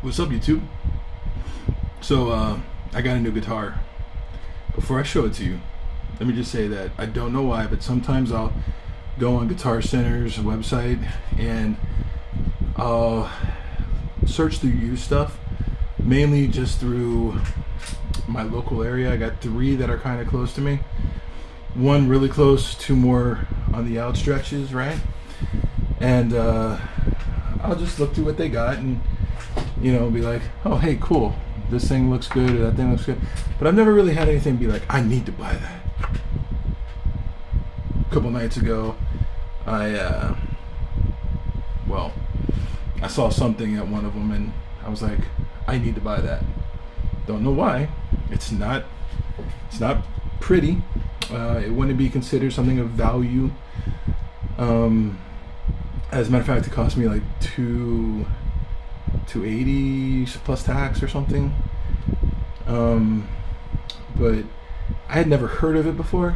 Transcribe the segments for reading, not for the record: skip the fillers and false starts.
What's up, YouTube? So, I got a new guitar. Before I show it to you, let me just say that I don't know why, but sometimes I'll go on Guitar Center's website and I'll search through used stuff, mainly just through my local area. I got 3 that are kind of close to me. 1 really close, 2 more on the outstretches, right? And I'll just look through what they got and, you know, be like, oh, hey, cool. This thing looks good, or that thing looks good. But I've never really had anything be like, I need to buy that. A couple nights ago, I saw something at one of them and I was like, I need to buy that. Don't know why. It's not pretty. It wouldn't be considered something of value. As a matter of fact, it cost me like $280 plus tax or something. But I had never heard of it before,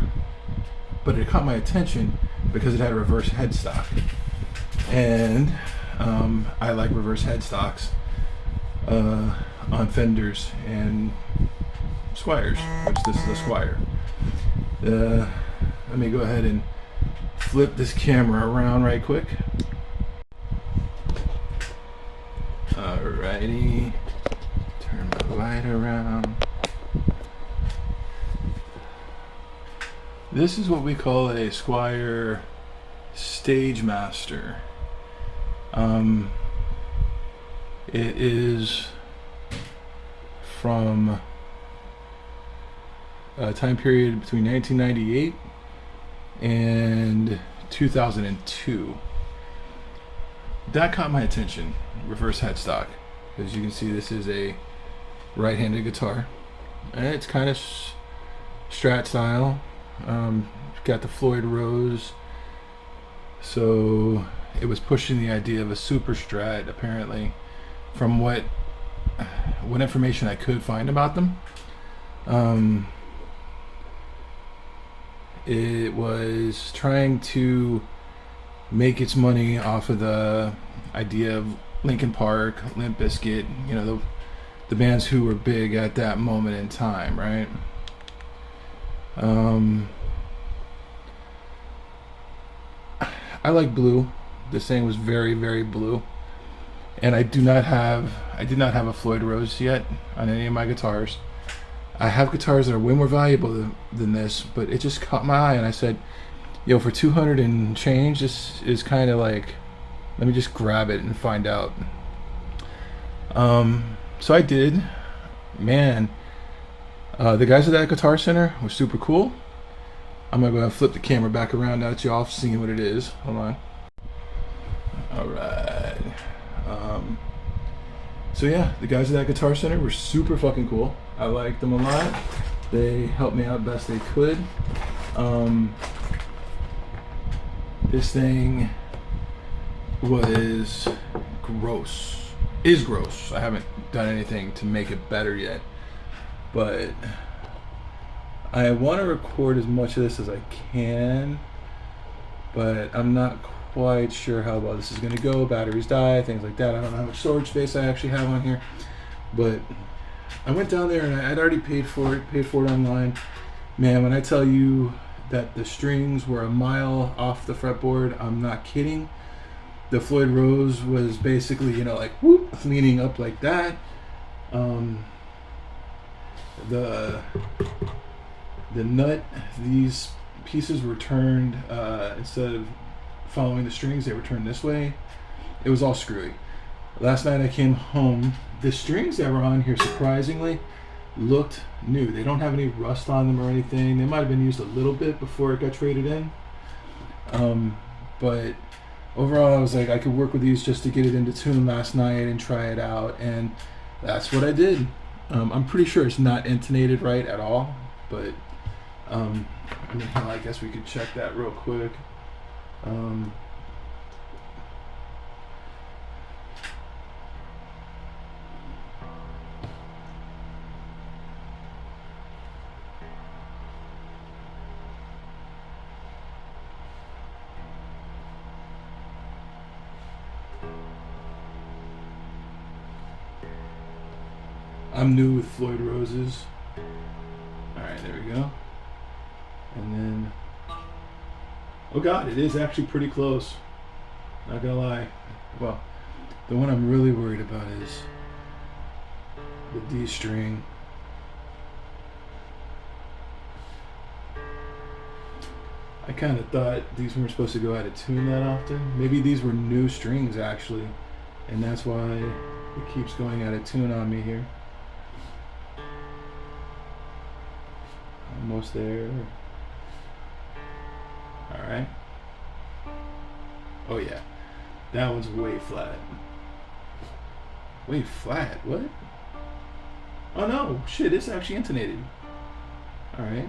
but it caught my attention because it had a reverse headstock, and I like reverse headstocks on Fenders and Squiers, which this is a Squier. Let me go ahead and flip this camera around right quick. Alrighty, turn my light around. This is what we call a Squier StageMaster. It is from a time period between 1998 and 2002. That caught my attention. Reverse headstock. As you can see, this is a right-handed guitar, and it's kind of Strat style. Got the Floyd Rose, so it was pushing the idea of a super Strat, apparently, from what information I could find about them. It was trying to make its money off of the idea of Linkin Park, Limp Bizkit, you know, the bands who were big at that moment in time, right? I like blue. This thing was very, very blue, and I did not have a Floyd Rose yet on any of my guitars. I have guitars that are way more valuable than this, but it just caught my eye, and I said, yo, for 200 and change, this is kind of like, let me just grab it and find out. So I did. Man, the guys at that Guitar Center were super cool. I'm gonna go ahead and flip the camera back around now that y'all seeing what it is. Hold on. Alright. So yeah, the guys at that Guitar Center were super fucking cool. I liked them a lot. They helped me out best they could. This thing was gross. Is gross. I haven't done anything to make it better yet, but I want to record as much of this as I can, but I'm not quite sure how well this is going to go. Batteries die, things like that. I don't know how much storage space I actually have on here, but I went down there and I'd already paid for it online. Man, when I tell you that the strings were a mile off the fretboard, I'm not kidding. The Floyd Rose was basically, you know, like whoop, leaning up like that. The nut, these pieces were turned, instead of following the strings, they were turned this way. It was all screwy. Last night I came home, the strings that were on here surprisingly looked new. They don't have any rust on them or anything. They might have been used a little bit before it got traded in. But overall I was like, I could work with these just to get it into tune last night and try it out, and that's what I did. I'm pretty sure it's not intonated right at all, but I mean, hell, I guess we could check that real quick. I'm new with Floyd Roses. Alright, there we go. And then, oh god, it is actually pretty close. Not gonna lie. Well, the one I'm really worried about is the D string. I kind of thought these weren't supposed to go out of tune that often. Maybe these were new strings actually, and that's why it keeps going out of tune on me here. Almost there. Alright. Oh yeah. That one's way flat. Way flat? What? Oh no! Shit, it's actually intonated. Alright.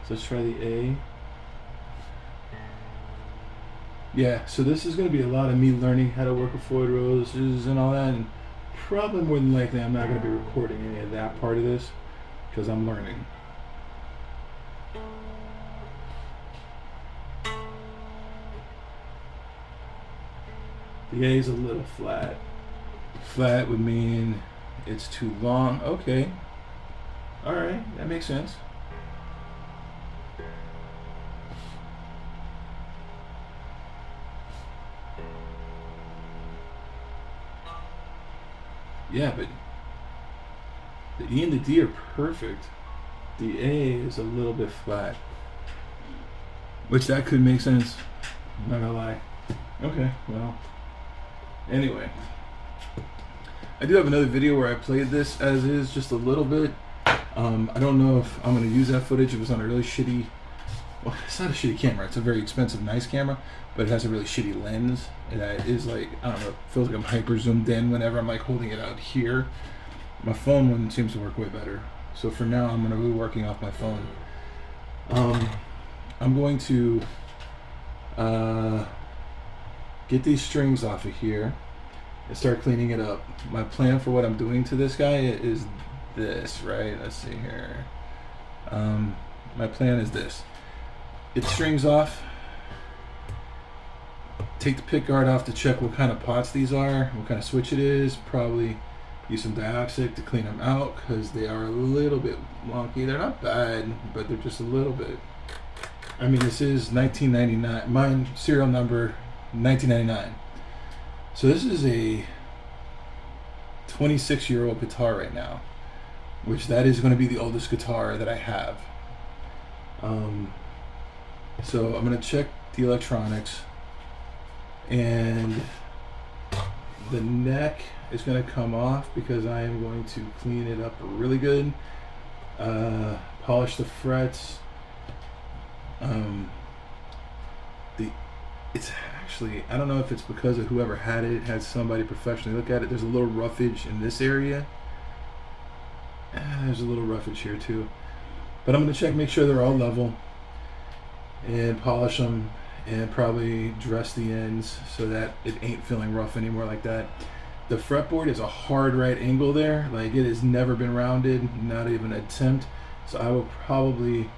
So let's try the A. Yeah, so this is going to be a lot of me learning how to work with Floyd Roses and all that, and probably more than likely I'm not going to be recording any of that part of this because I'm learning. The A is a little flat. Flat would mean it's too long. Okay. Alright, that makes sense. Yeah, but the E and the D are perfect. The A is a little bit flat. Which that could make sense. I'm not gonna lie. Okay, well. Anyway. I do have another video where I played this as is just a little bit. I don't know if I'm gonna use that footage. It was on a really shitty, well, it's not a shitty camera. It's a very expensive, nice camera, but it has a really shitty lens. And that is like, I don't know, it feels like I'm hyper zoomed in whenever I'm like holding it out here. My phone one seems to work way better. So for now, I'm gonna be working off my phone. I'm going to get these strings off of here and start cleaning it up. My plan for what I'm doing to this guy is this, right? Let's see here. My plan is this. Get the strings off. Take the pick guard off to check what kind of pots these are, what kind of switch it is. Probably use some dioxide to clean them out because they are a little bit wonky. They're not bad, but they're just a little bit. I mean, this is 1999. Mine serial number 1999. So this is a 26-year-old guitar right now, which that is going to be the oldest guitar that I have. So I'm going to check the electronics, and the neck is going to come off because I am going to clean it up really good, polish the frets. It's actually, I don't know if it's because of whoever had it had somebody professionally look at it. There's a little roughage in this area. There's a little roughage here too, but I'm going to check, make sure they're all level, and polish them, and probably dress the ends so that it ain't feeling rough anymore like that. The fretboard is a hard right angle there, like it has never been rounded, not even an attempt. So I will probably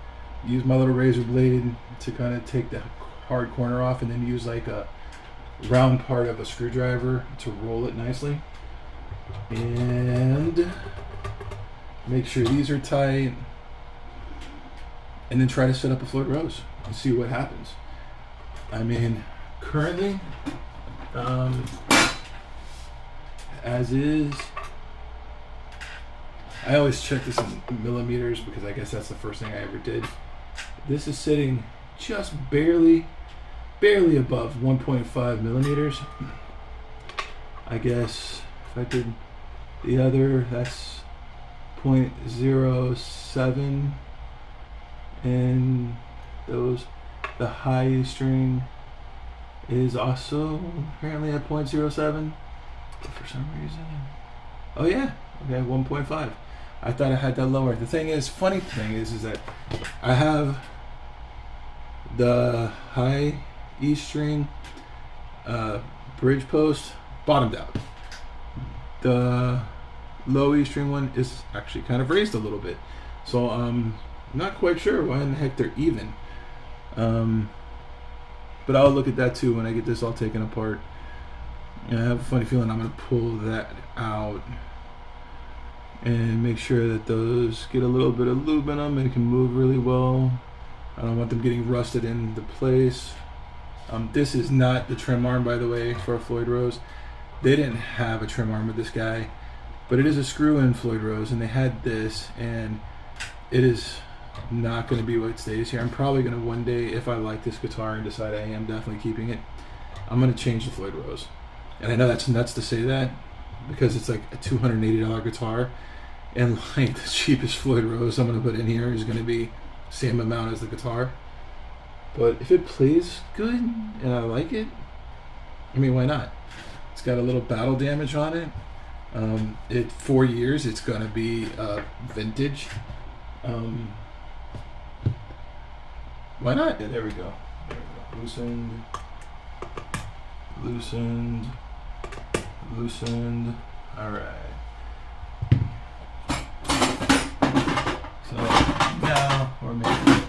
use my little razor blade to kind of take the hard corner off, and then use like a round part of a screwdriver to roll it nicely, and make sure these are tight, and then try to set up a Floyd Rose and see what happens. I mean, currently, as is, I always check this in millimeters because I guess that's the first thing I ever did. This is sitting just barely above 1.5 millimeters. I guess if I did the other, that's 0.07, and those, the high string is also apparently at 0.07 for some reason. Oh yeah, okay, 1.5. I thought I had that lower. The thing is, funny thing is that I have the high E string bridge post bottomed out. The low E string one is actually kind of raised a little bit, so I'm not quite sure why in the heck they're even. But I'll look at that too when I get this all taken apart. And I have a funny feeling I'm gonna pull that out and make sure that those get a little bit of lube in them and can move really well. I don't want them getting rusted into place. This is not the trim arm, by the way, for a Floyd Rose. They didn't have a trim arm with this guy, but it is a screw-in Floyd Rose, and they had this, and it is not going to be what stays here. I'm probably going to one day, if I like this guitar and decide I am definitely keeping it, I'm going to change the Floyd Rose. And I know that's nuts to say that, because it's like a $280 guitar, and like the cheapest Floyd Rose I'm going to put in here is going to be the same amount as the guitar. But if it plays good and I like it, I mean, why not? It's got a little battle damage on it. 4 years, it's going to be vintage. Why not? Yeah, there we go. Loosened, loosened, loosened. All right. So now we're making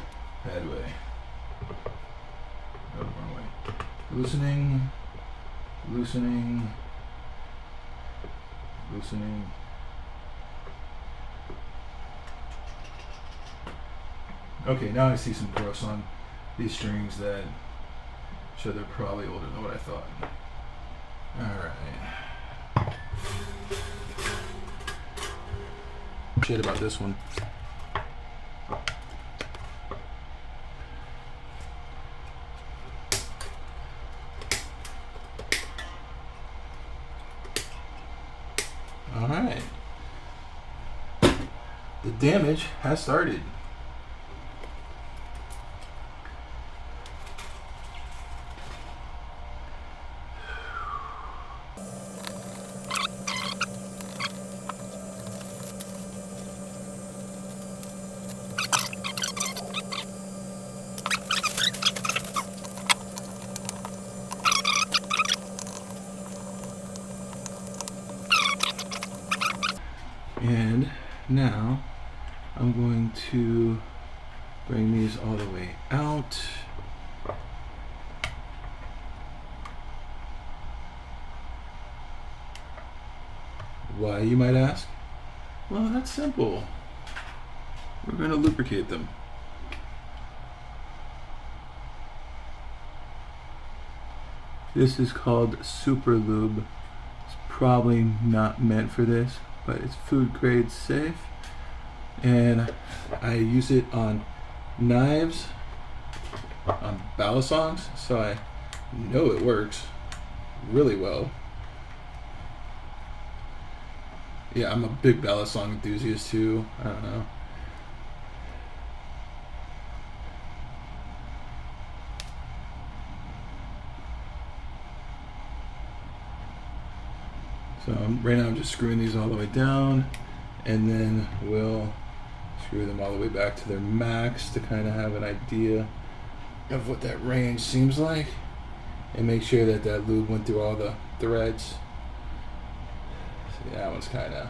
headway. Oh, wrong way. Loosening, loosening, loosening. Okay, now I see some growths on these strings that show they're probably older than what I thought. Alright. Shit about this one. Alright. The damage has started. And now I'm going to bring these all the way out. Why, you might ask? Well, that's simple. We're going to lubricate them. This is called Super Lube. It's probably not meant for this, but it's food grade safe, and I use it on knives, on balisongs, so I know it works really well. Yeah, I'm a big balisong enthusiast too. I don't know. So right now I'm just screwing these all the way down, and then we'll screw them all the way back to their max to kind of have an idea of what that range seems like, and make sure that that lube went through all the threads. See, that one's kind of...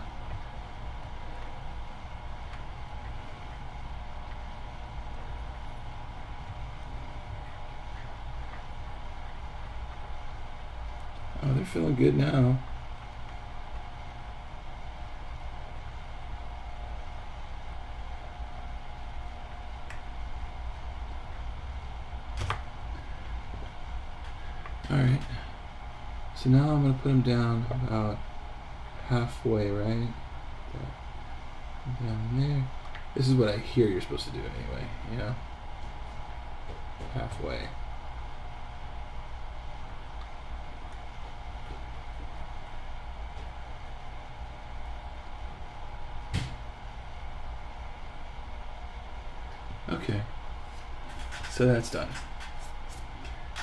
Oh, they're feeling good now. Alright, so now I'm going to put them down about halfway, right? Down there. This is what I hear you're supposed to do anyway, you know? Halfway. Okay, so that's done.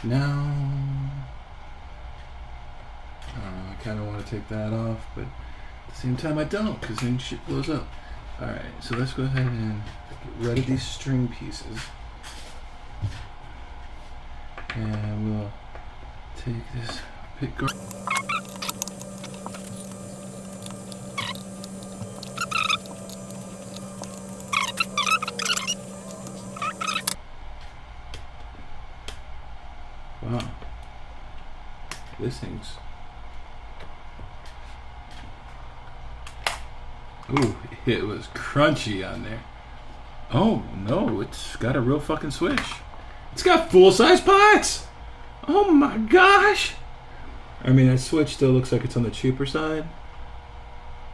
Now, I kind of want to take that off, but at the same time I don't, because then shit blows up. Alright, so let's go ahead and get rid of these string pieces. And we'll take this pick guard. Wow, this thing's Ooh, it was crunchy on there. Oh, no, it's got a real fucking switch. It's got full-size pots! Oh my gosh! I mean, that switch still looks like it's on the cheaper side.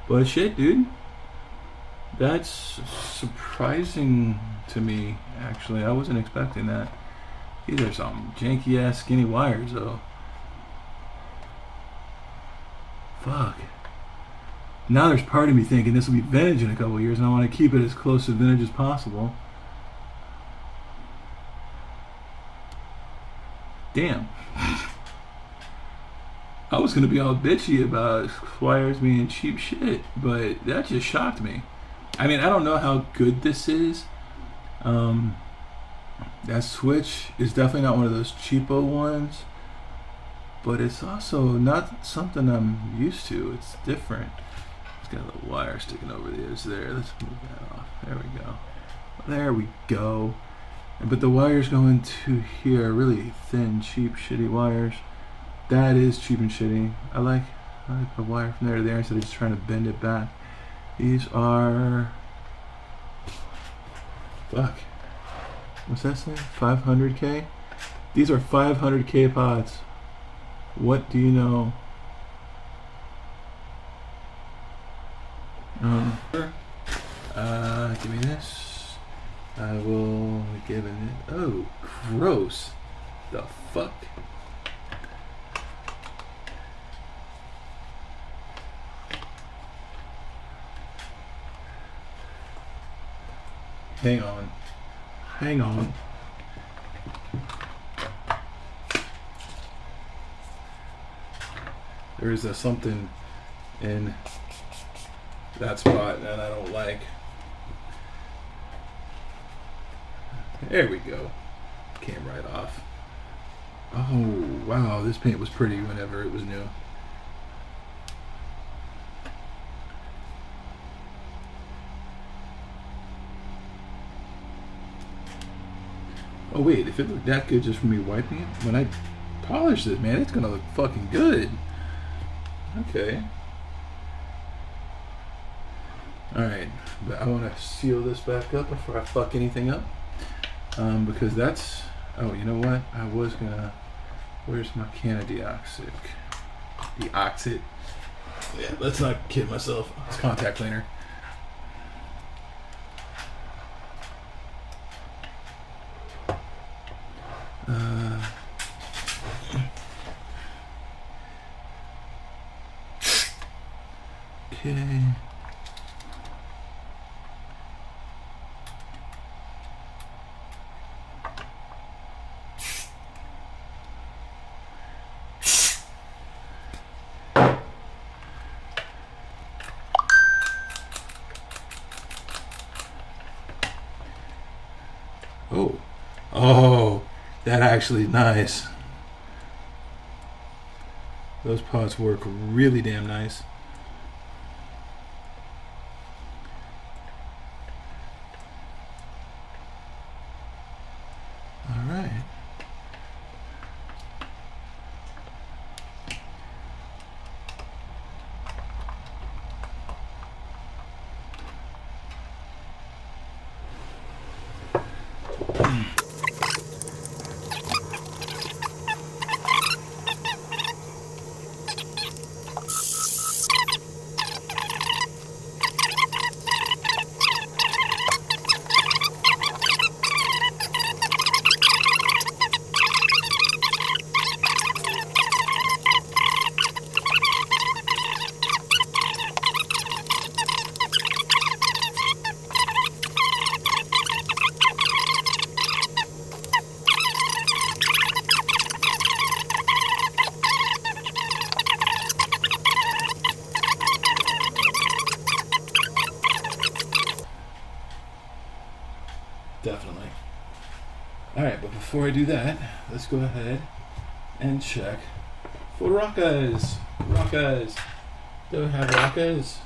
But shit, dude. That's surprising to me, actually. I wasn't expecting that. These are some janky-ass skinny wires, though. Fuck. Now there's part of me thinking this will be vintage in a couple of years, and I want to keep it as close to vintage as possible. Damn. I was going to be all bitchy about Squiers being cheap shit, but that just shocked me. I mean, I don't know how good this is. That switch is definitely not one of those cheapo ones, but it's also not something I'm used to. It's different. It's got a little wire sticking over the edge there. Let's move that off. There we go. There we go. But the wires go into here, really thin, cheap, shitty wires. That is cheap and shitty. I like the wire from there to there instead of just trying to bend it back. These are... Fuck. What's that say? 500K? These are 500K pots. What do you know? Give me this. I will give it. Oh, gross. The fuck? Hang on. Hang on. There is something in that spot that I don't like. There we go. Came right off. Oh, wow. This paint was pretty whenever it was new. Oh wait, if it looked that good just from me wiping it, when I polish this, man, it's gonna look fucking good. Okay. Alright, but I want to seal this back up before I fuck anything up. Because that's... Oh, you know what? I was gonna... Where's my can of deoxit? Deoxit. Yeah, let's not kid myself. It's contact cleaner. Okay. Oh. Oh, that actually nice. Those pots work really damn nice. All right. Definitely. Alright, but before I do that, let's go ahead and check for rockers. Rockers. Do we have rockers?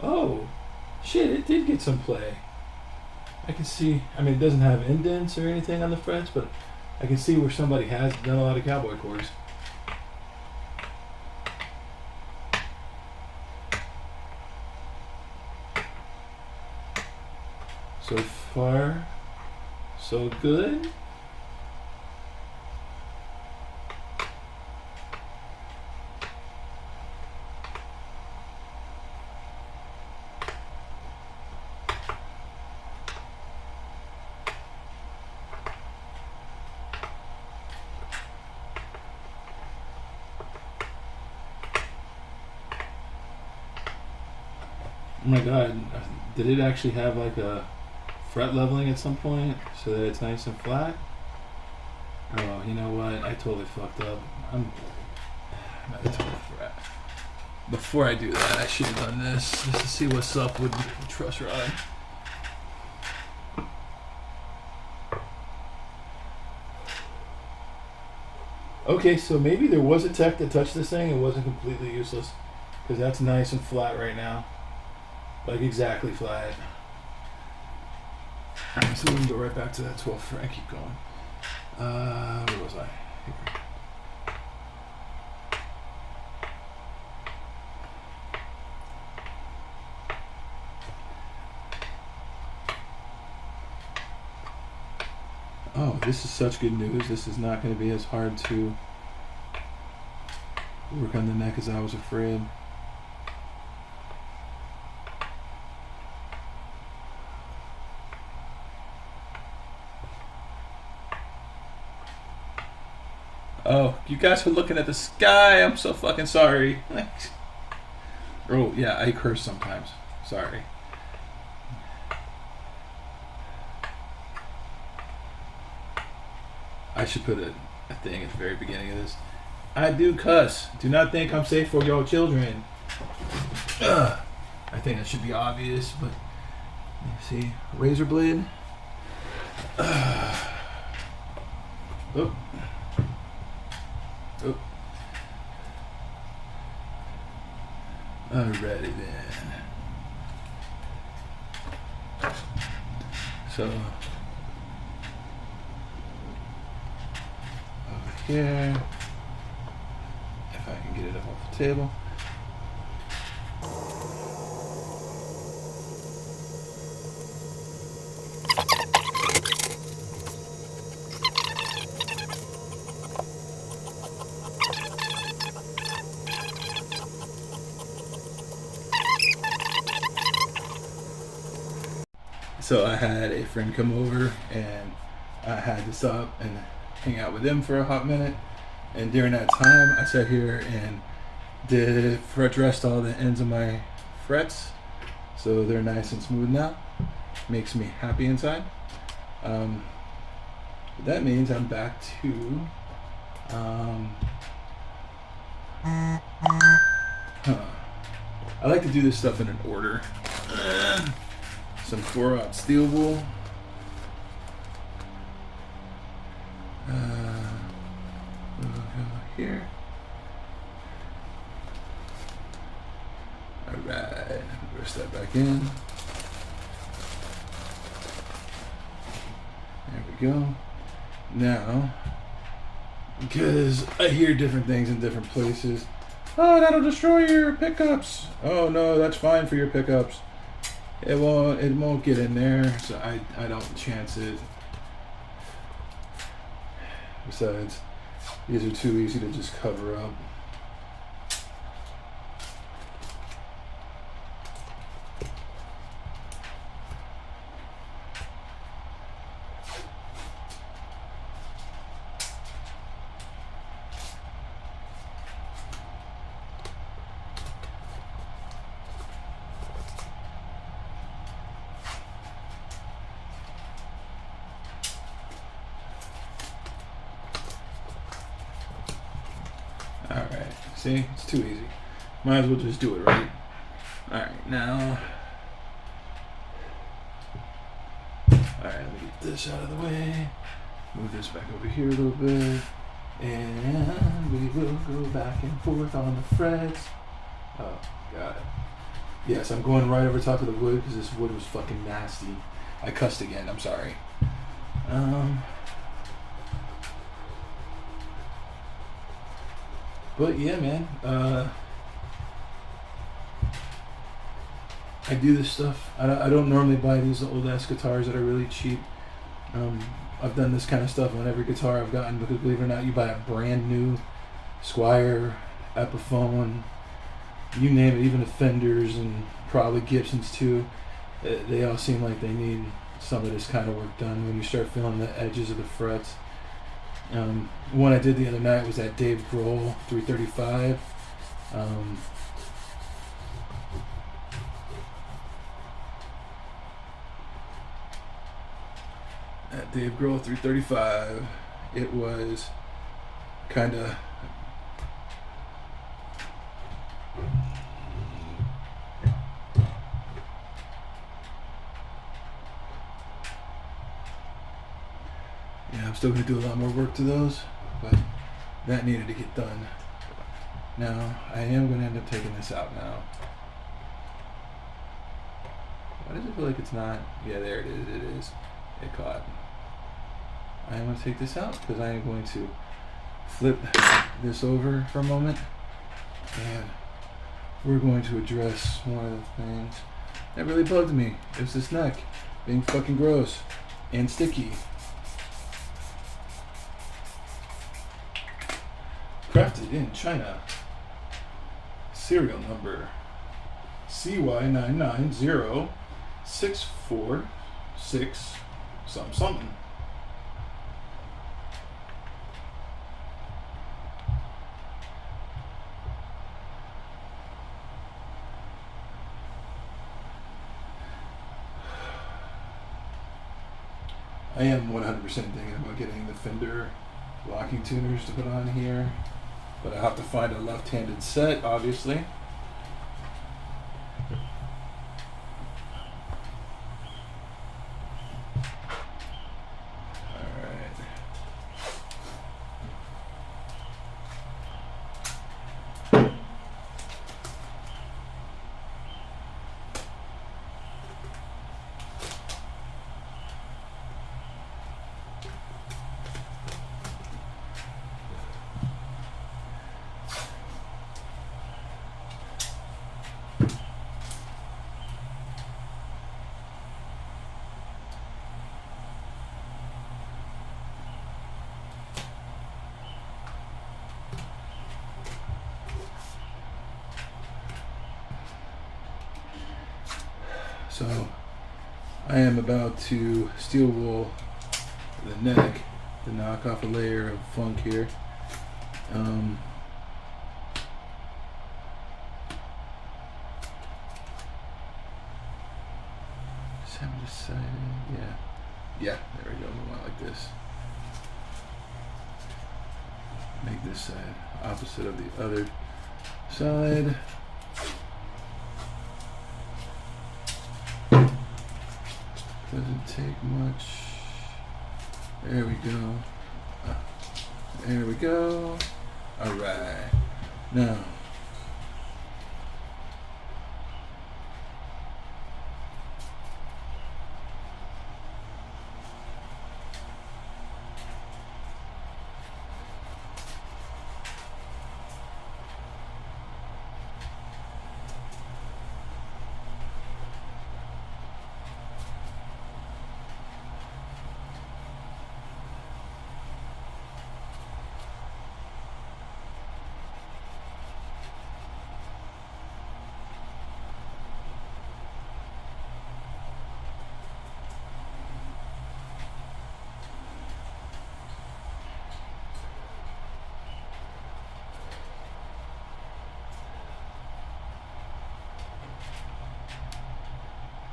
Oh, shit, it did get some play. I can see, I mean, it doesn't have indents or anything on the frets, but I can see where somebody has done a lot of cowboy chords. So far, so good. Oh my god, did it actually have like a fret leveling at some point so that it's nice and flat? Oh, you know what? I totally fucked up. I'm not a total fret. Before I do that, I should have done this just to see what's up with the truss rod. Okay, so maybe there was a tech that touched this thing and wasn't completely useless, because that's nice and flat right now. Like exactly flat. Alright, so we can go right back to that 12 fret and keep going. Where was I? Here. Oh, this is such good news. This is not going to be as hard to work on the neck as I was afraid. Oh, you guys were looking at the sky. I'm so fucking sorry. Oh, yeah, I curse sometimes. Sorry. I should put a thing at the very beginning of this. I do cuss. Do not think I'm safe for your children. I think that should be obvious, but you see, razor blade. Oh. Oh. Alrighty then. So over here, if I can get it up off the table. So I had a friend come over and I had to stop and hang out with him for a hot minute. And during that time, I sat here and did fret rest all the ends of my frets. So they're nice and smooth now. Makes me happy inside. That means I'm back to I like to do this stuff in an order. Some 4/0 steel wool. We'll go here. Alright, press that back in. There we go. Now, because I hear different things in different places. Oh, that'll destroy your pickups. Oh no, that's fine for your pickups. It won't get in there, so I don't chance it. Besides, these are too easy to just cover up. Alright, see? It's too easy. Might as well just do it, right? Alright, now... Alright, let me get this out of the way. Move this back over here a little bit. And we will go back and forth on the frets. Oh, got it. Yes, I'm going right over top of the wood because this wood was fucking nasty. I cussed again, I'm sorry. But yeah, man, I do this stuff. I don't normally buy these old ass guitars that are really cheap. I've done this kind of stuff on every guitar I've gotten, because believe it or not, you buy a brand new Squier, Epiphone, you name it, even the Fenders and probably Gibsons too. They all seem like they need some of this kind of work done when you start feeling the edges of the frets. One I did the other night was that Dave Grohl 335. At Dave Grohl 335, it was kind of I'm still going to do a lot more work to those, but that needed to get done. Now, I am going to end up taking this out now. Why does it feel like it's not? Yeah, there it is. It is. It caught. I am going to take this out because I am going to flip this over for a moment, and we're going to address one of the things that really bugged me. It's this neck being fucking gross and sticky. Crafted in China. Serial number CY990646 something. I am 100% thinking about getting the Fender locking tuners to put on here, but I have to find a left-handed set, obviously. So I am about to steel wool the neck to knock off a layer of funk here. Just haven't decided. Yeah, there we go. We want it like this. Make this side opposite of the other side. Doesn't take much. There we go. There we go. All right. Now,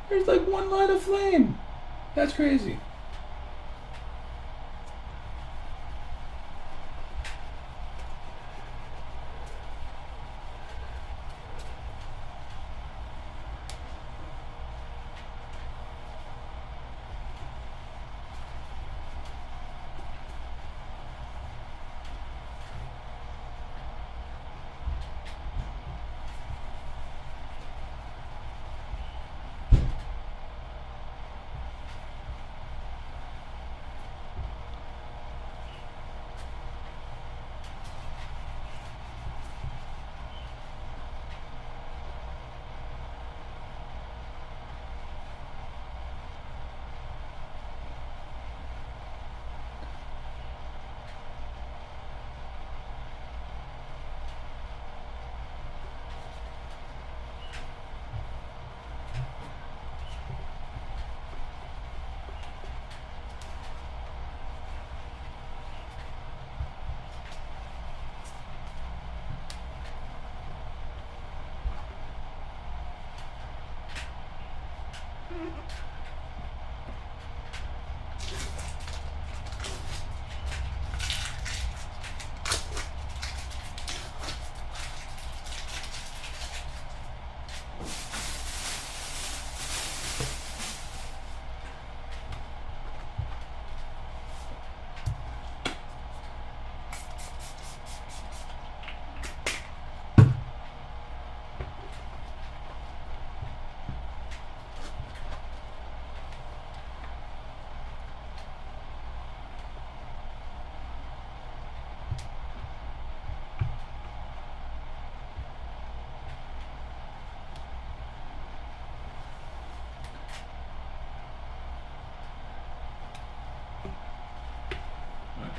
there's like one line of flame. That's crazy.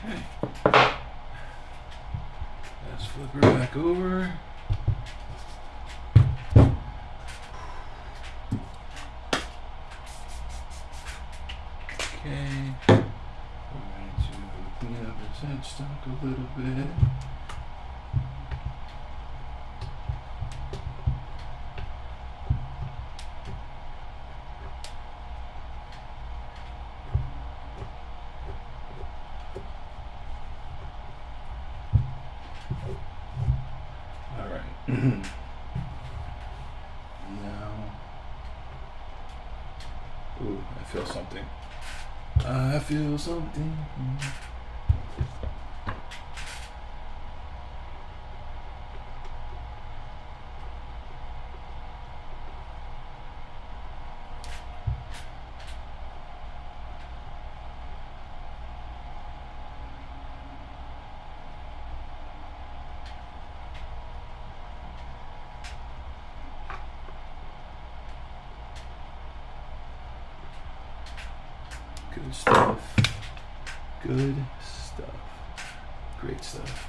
Okay. Let's flip her back over. Okay. We're going to clean up this headstock a little bit. Now, ooh, I feel something. I feel something. Good stuff. Good stuff. Great stuff.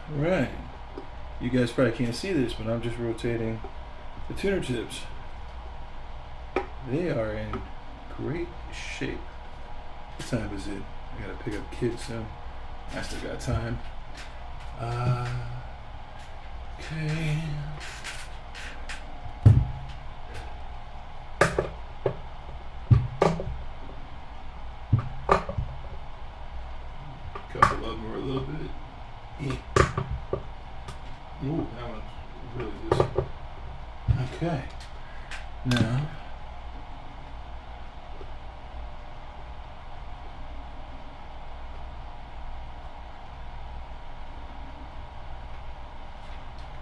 Right. You guys probably can't see this, but I'm just rotating the tuner tips. They are in great shape. What time is it? I gotta pick up kids soon. I still got time. Okay. Couple of them are a little bit. Ooh, that one's really loose. Okay. Now.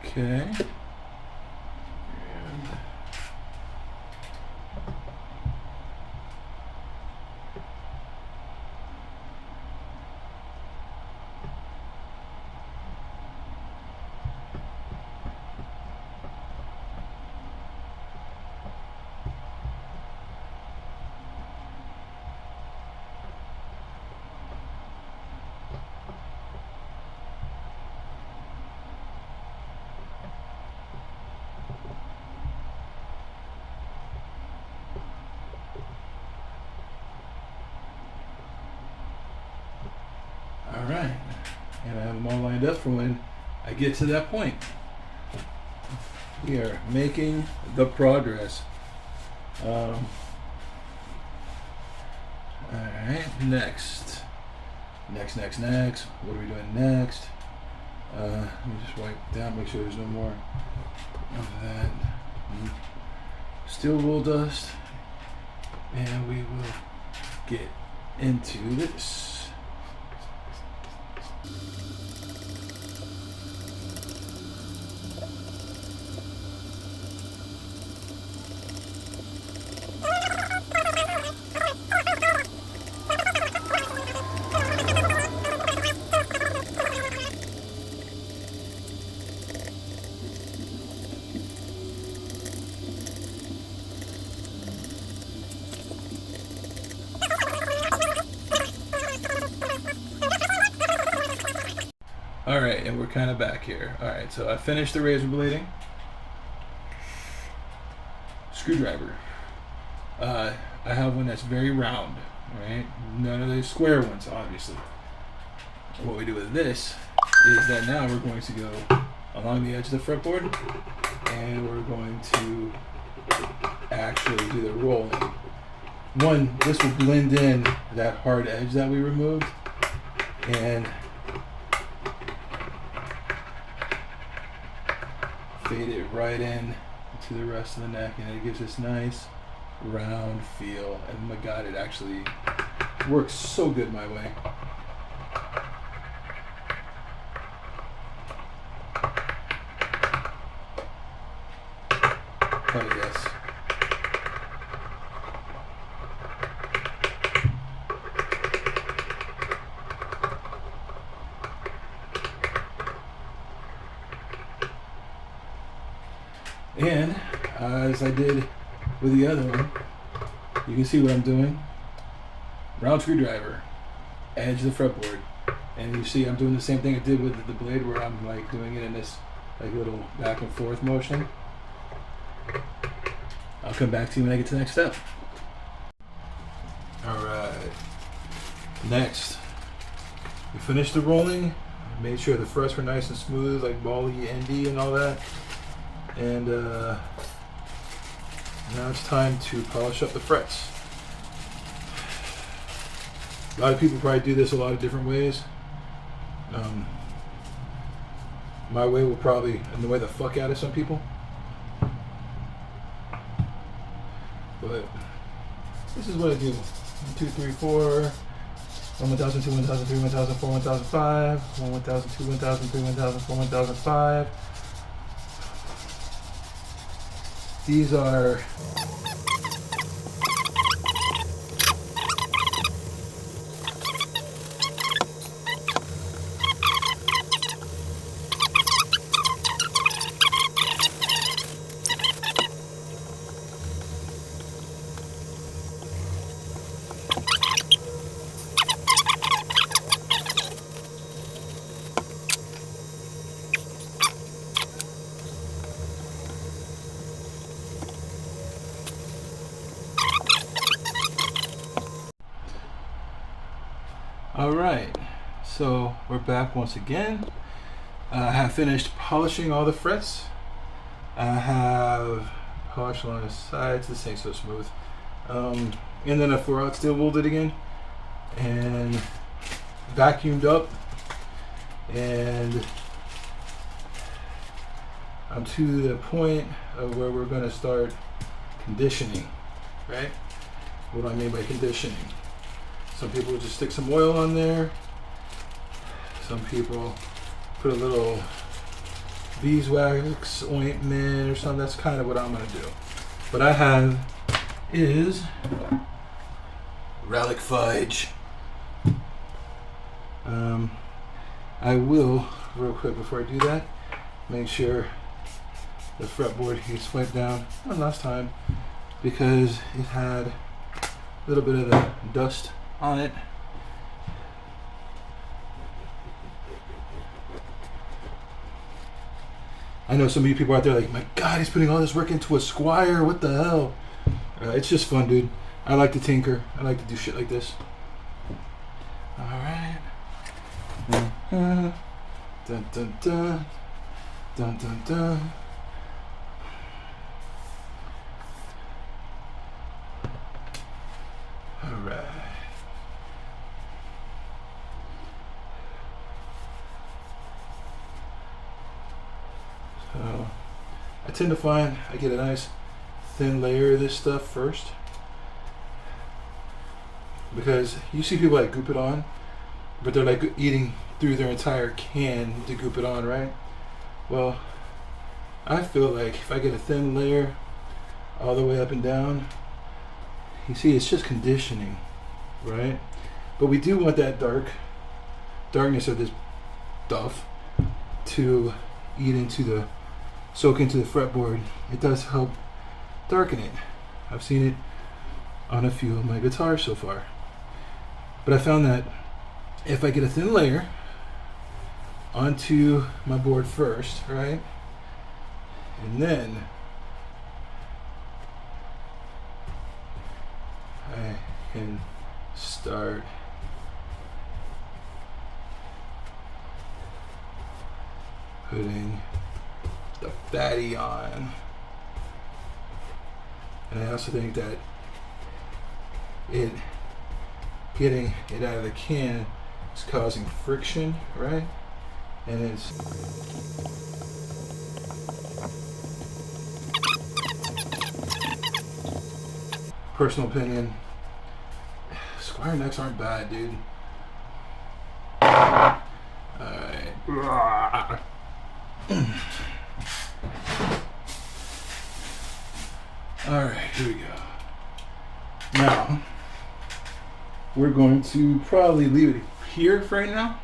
Okay. All right, and I have them all lined up for when I get to that point. We are making the progress. All right, next. What are we doing next? Let me just wipe down, make sure there's no more of that steel wool dust, and we will get into this. and we're kind of back here. All right, so I finished the razor blading. Screwdriver. I have one that's very round, right? None of those square ones, obviously. What we do with this is that now we're going to go along the edge of the fretboard, and we're going to actually do the rolling. One, this will blend in that hard edge that we removed, and fade it right in to the rest of the neck, and it gives this nice round feel. And oh my god, it actually works so good my way. Oh yes. And as I did with the other one, you can see what I'm doing. Round screwdriver, edge of the fretboard, and you see I'm doing the same thing I did with the blade, where I'm like doing it in this like little back and forth motion. I'll come back to you when I get to the next step. Alright, next we finished the rolling, made sure the frets were nice and smooth, like bally endy and all that. And now it's time to polish up the frets. A lot of people probably do this a lot of different ways. My way will probably annoy the fuck out of some people. But this is what I do. 1, 2, 3, 4. 1, 1000, 2, 1000, 3, 1000, 4, 1005. 1, 1000, 2, 1000, 3, 1000, 4, 1005. These are Alright, so we're back once again. I have finished polishing all the frets. I have polished along the sides. This ain't so smooth. And then I 4-aught steel wooled it again and vacuumed up, and I'm to the point of where we're going to start conditioning, right? What do I mean by conditioning? Some people just stick some oil on there. Some people put a little beeswax ointment or something. That's kind of what I'm going to do. What I have is relic fudge. I will, real quick before I do that, make sure the fretboard gets wiped down one last time, because it had a little bit of the dust on it. I know some of you people out there like, my god, he's putting all this work into a Squier, what the hell? It's just fun, dude. I like to tinker. I like to do shit like this. Alright. Dun dun dun. Dun dun dun. Alright. So I tend to find I get a nice thin layer of this stuff first, because you see people like goop it on, but they're like eating through their entire can to goop it on, right? Well, I feel like if I get a thin layer all the way up and down, you see it's just conditioning, right? But we do want that darkness of this stuff to eat into the, soak into the fretboard. It does help darken it. I've seen it on a few of my guitars so far. But I found that if I get a thin layer, onto my board first, right? And then I can start putting the fatty on. And I also think that getting it out of the can is causing friction, right? And it's personal opinion. Squier necks aren't bad, dude. Alright. Alright, here we go. Now, we're going to probably leave it here for right now.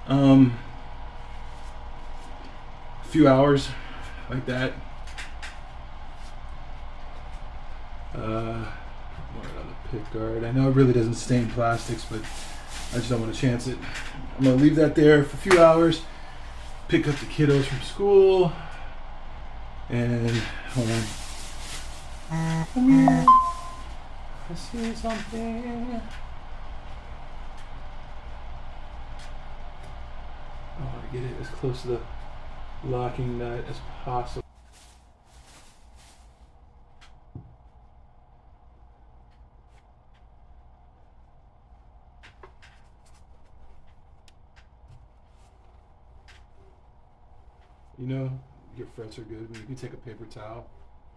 A few hours like that. More on the pick guard. I know it really doesn't stain plastics, but I just don't want to chance it. I'm going to leave that there for a few hours. Pick up the kiddos from school. And hold on. Come here. I see something. I want to get it as close to the locking nut as possible. You know, your frets are good when you can take a paper towel,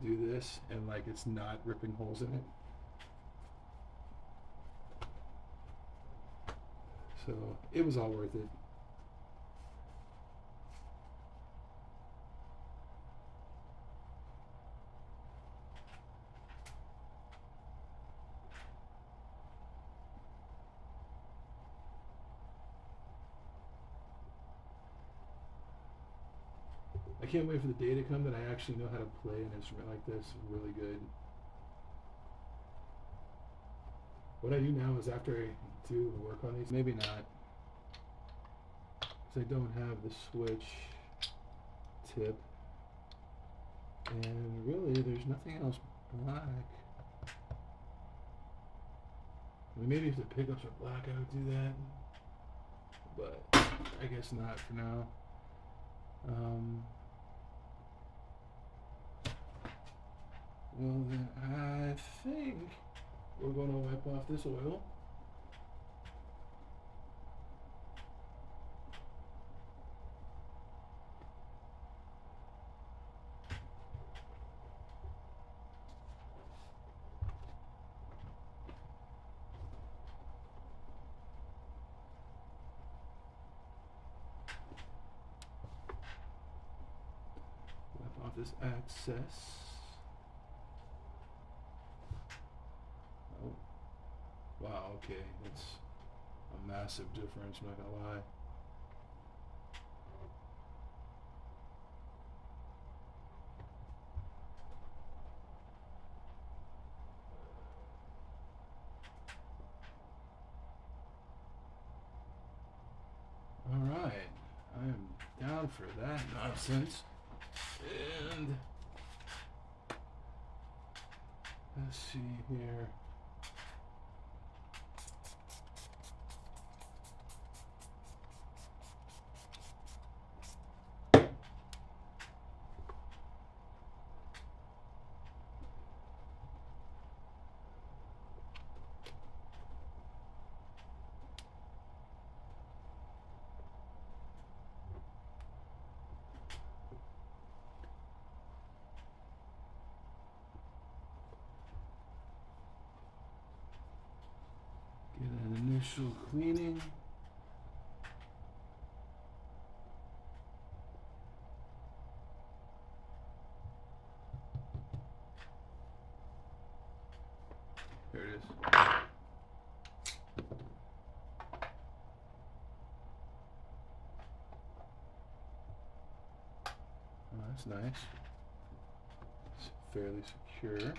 do this, and like it's not ripping holes in it. So it was all worth it. I can't wait for the day to come that I actually know how to play an instrument like this really good. What I do now is after I do work on these, maybe not, because I don't have the switch tip, and really there's nothing else black. I mean, maybe if the pickups are black I would do that, but I guess not for now. Well then I think we're going to wipe off this oil. Wipe off this excess. Oh, wow, okay, it's a massive difference, I'm not gonna lie. Alright, I am down for that nonsense. And let's see here. Get an initial cleaning. There it is. Oh, that's nice. It's fairly secure.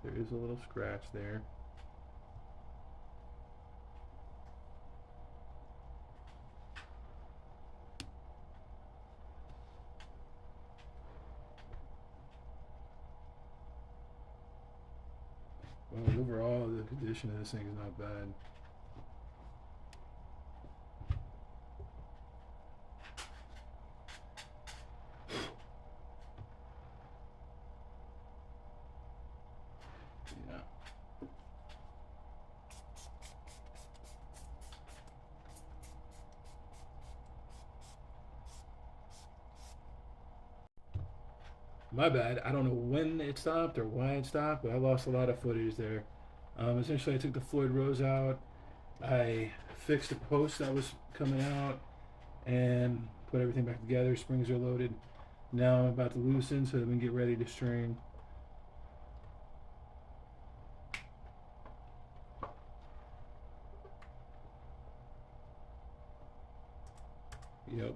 There is a little scratch there. Well, overall, the condition of this thing is not bad. Yeah. My bad. I don't know when it stopped or why it stopped, but I lost a lot of footage there. Essentially, I took the Floyd Rose out. I fixed the post that was coming out and put everything back together. Springs are loaded. Now I'm about to loosen so that we can get ready to string. Yep.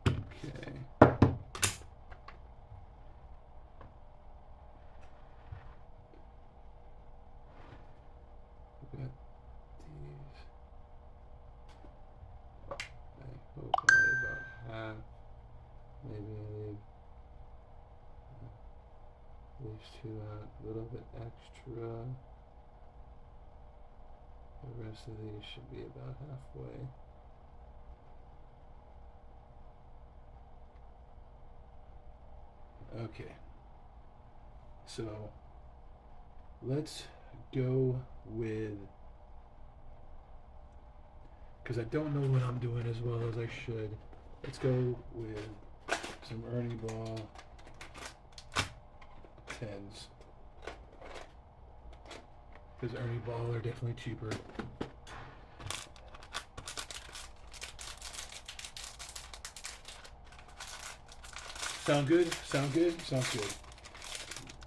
Okay. We got these. I hope I need about half. Maybe I leave these two out a little bit extra. The rest of these should be about halfway. Okay. So let's go with, because I don't know what I'm doing as well as I should. Let's go with some Ernie Ball 10s. Because Ernie Ball are definitely cheaper. Sound good? Sound good? Sounds good.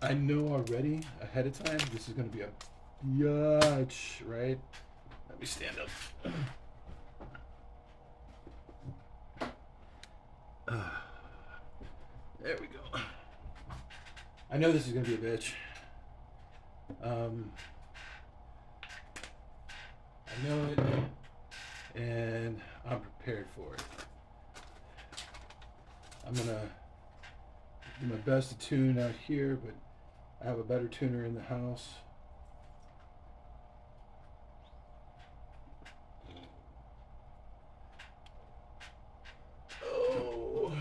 I know already ahead of time this is going to be a biatch, right? Let me stand up. There we go. I know this is going to be a bitch. I know it, and I'm prepared for it. I'm going to do my best to tune out here, but I have a better tuner in the house. Oh.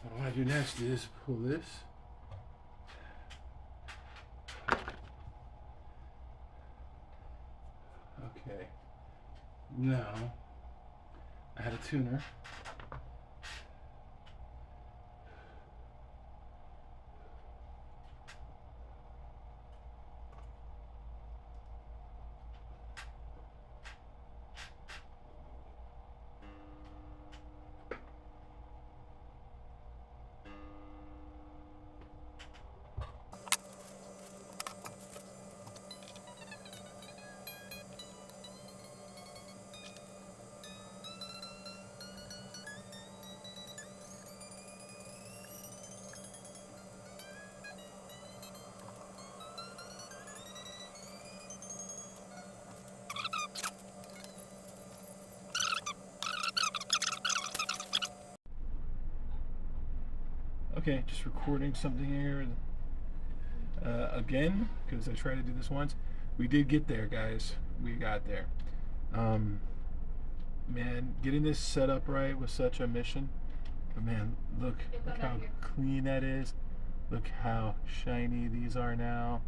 What I want to do next is pull this. Okay. Now, I had a tuner. Okay, just recording something here again, because I tried to do this once. We did get there, guys. We got there. Man, getting this set up right was such a mission. But man, look how clean that is. Look how shiny these are now.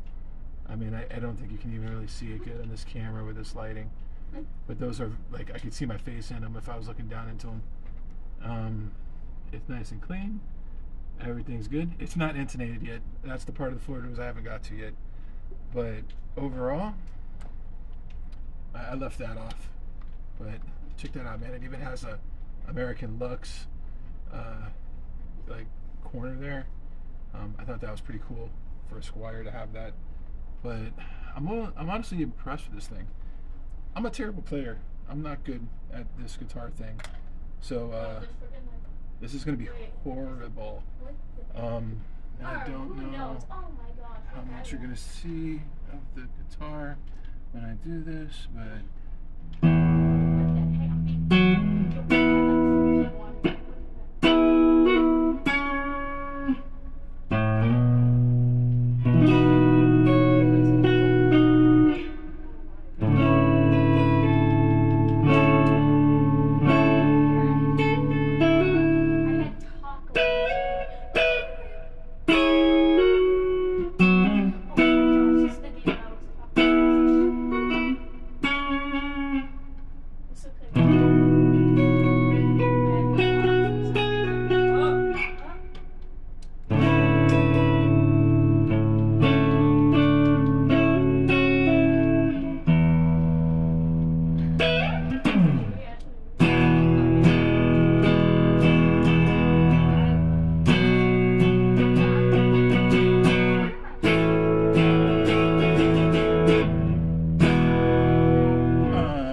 I mean, I don't think you can even really see it good on this camera with this lighting. But those are, like, I could see my face in them if I was looking down into them. It's nice and clean. Everything's good. It's not intonated yet. That's the part of the Floyd Rose I haven't got to yet. But overall, I left that off. But check that out, man. It even has a American Lux like corner there. I thought that was pretty cool for a Squier to have that. But I'm honestly impressed with this thing. I'm a terrible player. I'm not good at this guitar thing. So this is going to be horrible. And I don't know how much you're going to see of the guitar when I do this, but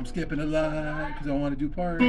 skipping a lot because I want to do part.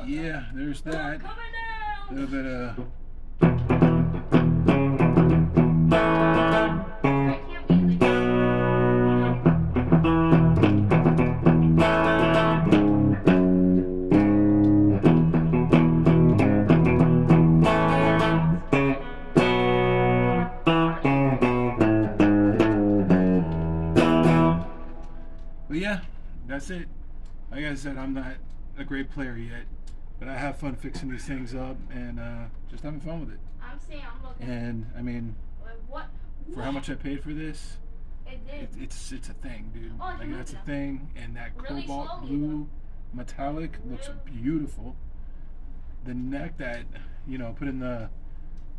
Yeah, there's that. A little bit of but yeah, that's it. Like I said, I'm not a great player yet, but I have fun fixing these things up and just having fun with it. I'm looking. And I mean, for how much I paid for this, it's a thing, dude. Oh, like that's a thing, and that really cobalt slowly, blue metallic looks beautiful. The neck that put in the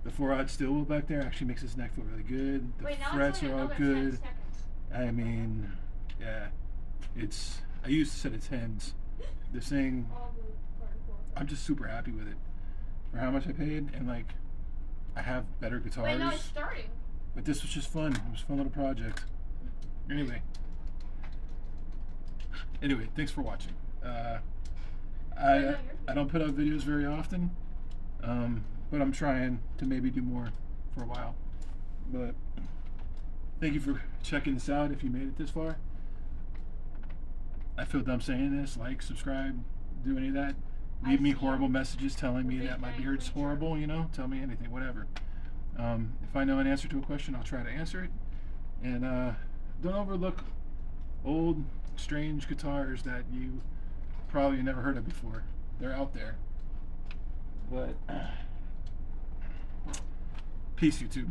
4/0 steel wool back there actually makes his neck feel really good. The frets are all good. I mean, yeah, I used to set its hands. This thing, I'm just super happy with it for how much I paid, and like I have better guitars. Wait, no, it's starting. But this was just fun. It was a fun little project. Anyway, thanks for watching. I don't put out videos very often, but I'm trying to maybe do more for a while. But thank you for checking this out. If you made it this far, I feel dumb saying this. Like, subscribe, do any of that. Leave me horrible messages telling me that my beard's horrible. You know, tell me anything, whatever. If I know an answer to a question, I'll try to answer it. And don't overlook old, strange guitars that you probably never heard of before. They're out there. But peace, YouTube.